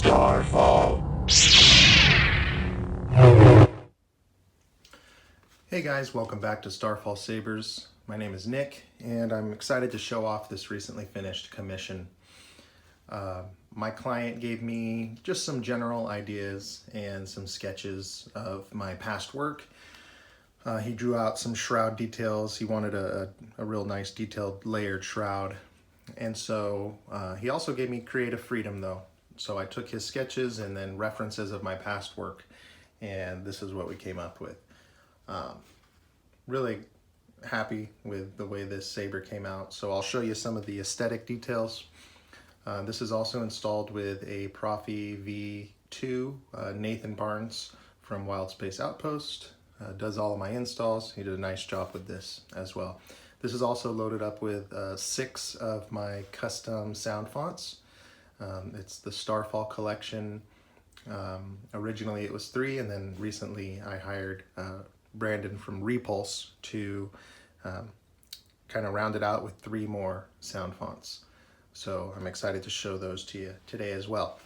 Starfall. Hey guys, welcome back to Starfall Sabers. My name is Nick, and I'm excited to show off this recently finished commission. My client gave me just some general ideas and some sketches of my past work. He drew out some shroud details. He wanted a real nice detailed layered shroud. And so he also gave me creative freedom though. So I took his sketches and then references of my past work, and this is what we came up with. Really happy with the way this saber came out. So I'll show you some of the aesthetic details. This is also installed with a Proffie V2, Nathan Barnes from Wild Space Outpost. Does all of my installs. He did a nice job with this as well. This is also loaded up with 6 of my custom sound fonts. It's the Starfall collection. Originally it was 3, and then recently I hired Brandon from Repulse to kind of round it out with 3 more sound fonts. So I'm excited to show those to you today as well.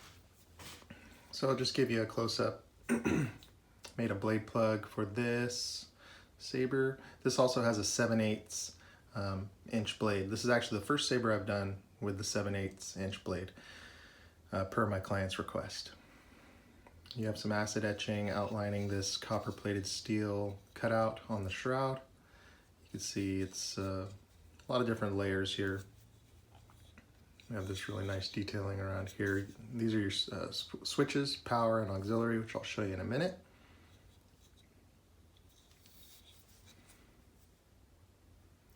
So I'll just give you a close-up. Made a blade plug for this saber. This also has a 7/8 inch blade. This is actually the first saber I've done with the 7/8 inch blade per my client's request. You have some acid etching outlining this copper plated steel cutout on the shroud. You can see it's a lot of different layers here. We have this really nice detailing around here. These are your switches, power and auxiliary, which I'll show you in a minute.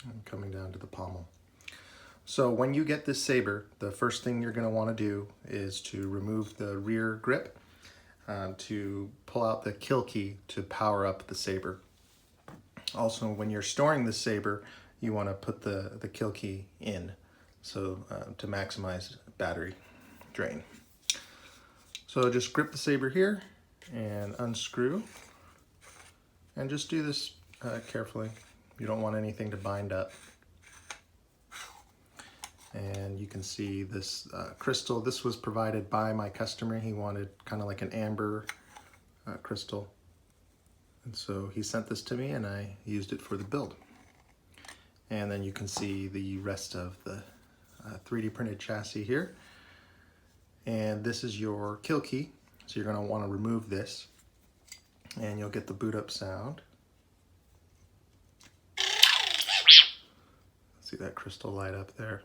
And coming down to the pommel. So when you get this saber, the first thing you're going to want to do is to remove the rear grip to pull out the kill key to power up the saber. Also, when you're storing the saber, you want to put the kill key in, so to maximize battery drain. So just grip the saber here and unscrew, and just do this carefully. You don't want anything to bind up. And you can see this crystal. This was provided by my customer. He wanted kind of like an amber crystal. And so he sent this to me and I used it for the build. And then you can see the rest of the 3D printed chassis here. And this is your kill key. So you're gonna wanna remove this and you'll get the boot up sound. See that crystal light up there.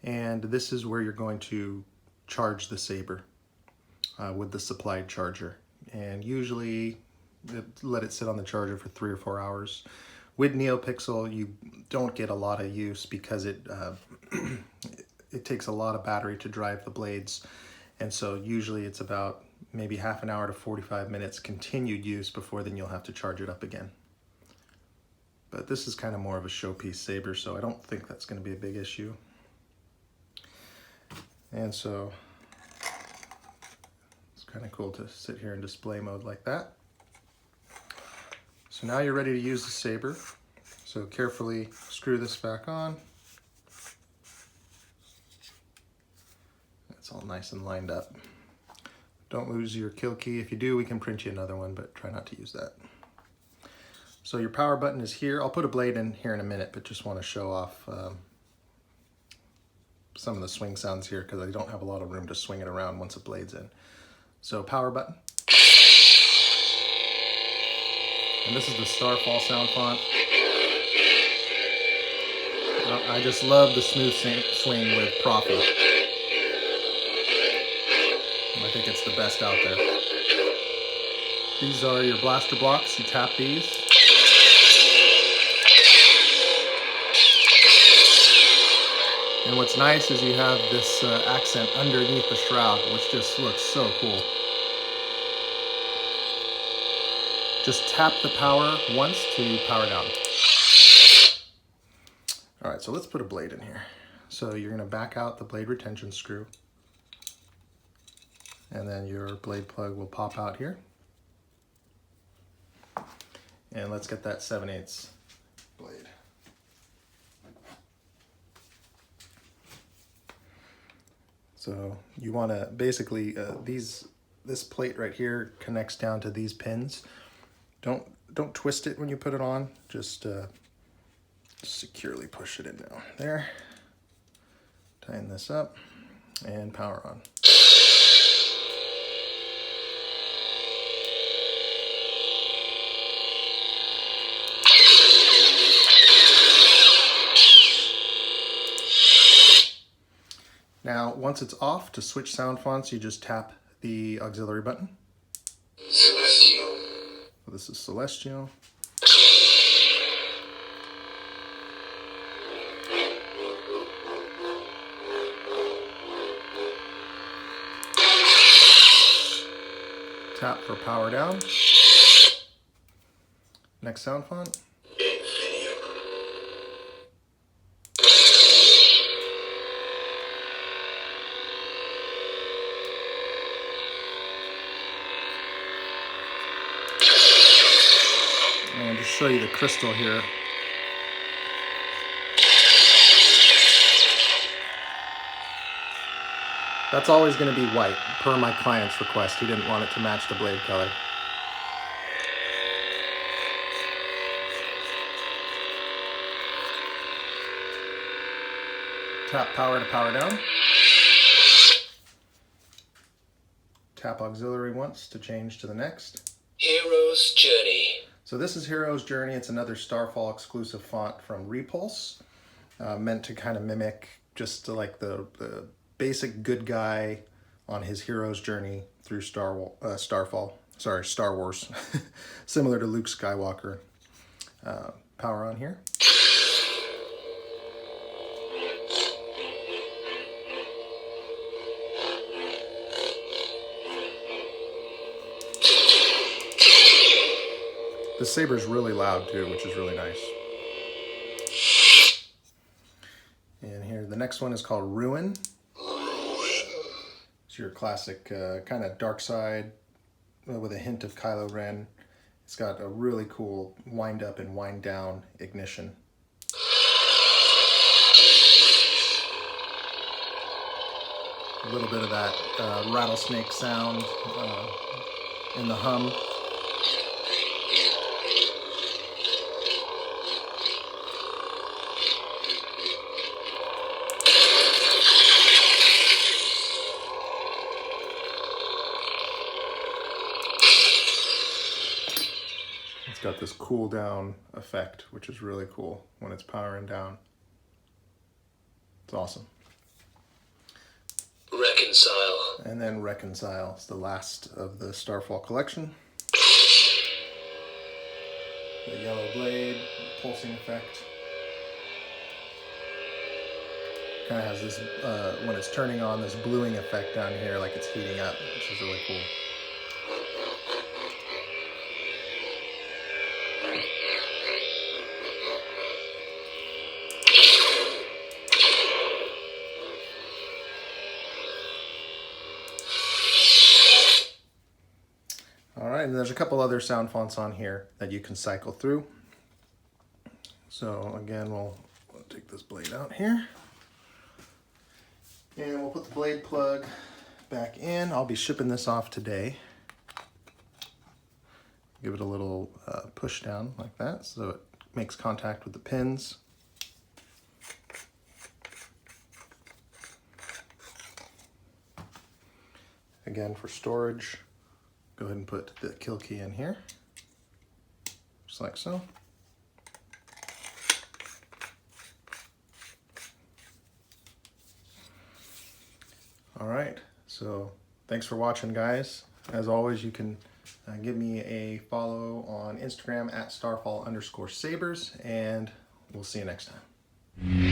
And this is where you're going to charge the saber with the supplied charger. And usually let it sit on the charger for 3 or 4 hours. With NeoPixel, you don't get a lot of use because it takes a lot of battery to drive the blades. And so usually it's about maybe half an hour to 45 minutes continued use before then you'll have to charge it up again. But this is kind of more of a showpiece saber, so I don't think that's going to be a big issue. And so it's kind of cool to sit here in display mode like that. So now you're ready to use the saber. So carefully screw this back on. It's all nice and lined up. Don't lose your kill key. If you do, we can print you another one, but try not to use that. So your power button is here. I'll put a blade in here in a minute, but just want to show off some of the swing sounds here because I don't have a lot of room to swing it around once a blade's in. So power button. And this is the Starfall Soundfont. I just love the smooth swing with Proffie. I think it's the best out there. These are your blaster blocks. You tap these. And what's nice is you have this accent underneath the shroud, which just looks so cool. Just tap the power once to power down. All right, so let's put a blade in here. So you're gonna back out the blade retention screw, and then your blade plug will pop out here. And let's get that 7/8 blade. So you want to basically, this plate right here connects down to these pins. Don't twist it when you put it on, just securely push it in down there. Tighten this up and power on. Now, once it's off, to switch sound fonts, you just tap the auxiliary button. Celestial. So this is Celestial. Tap for power down. Next sound font. And just show you the crystal here. That's always going to be white, per my client's request. He didn't want it to match the blade color. Tap power to power down. Tap auxiliary once to change to the next. Hero's Journey. So this is Hero's Journey. It's another Starfall exclusive font from Repulse, meant to kind of mimic just like the basic good guy on his hero's journey through Star Wars, similar to Luke Skywalker. Power on here. The Saber's really loud too, which is really nice. And here, the next one is called Ruin. It's your classic kind of dark side with a hint of Kylo Ren. It's got a really cool wind up and wind down ignition. A little bit of that rattlesnake sound in the hum. It's got this cool down effect, which is really cool when it's powering down. It's awesome. Reconcile. And then Reconcile is the last of the Starfall collection. The yellow blade, pulsing effect. Kind of has this, when it's turning on, this bluing effect down here, like it's heating up, which is really cool. Alright, and there's a couple other sound fonts on here that you can cycle through. So again, we'll take this blade out here. And we'll put the blade plug back in. I'll be shipping this off today. Give it a little push down like that so it makes contact with the pins. Again, for storage, go ahead and put the kill key in here, just like so. All right, so thanks for watching, guys. As always, you can give me a follow on Instagram at @Starfall_Sabers, and we'll see you next time.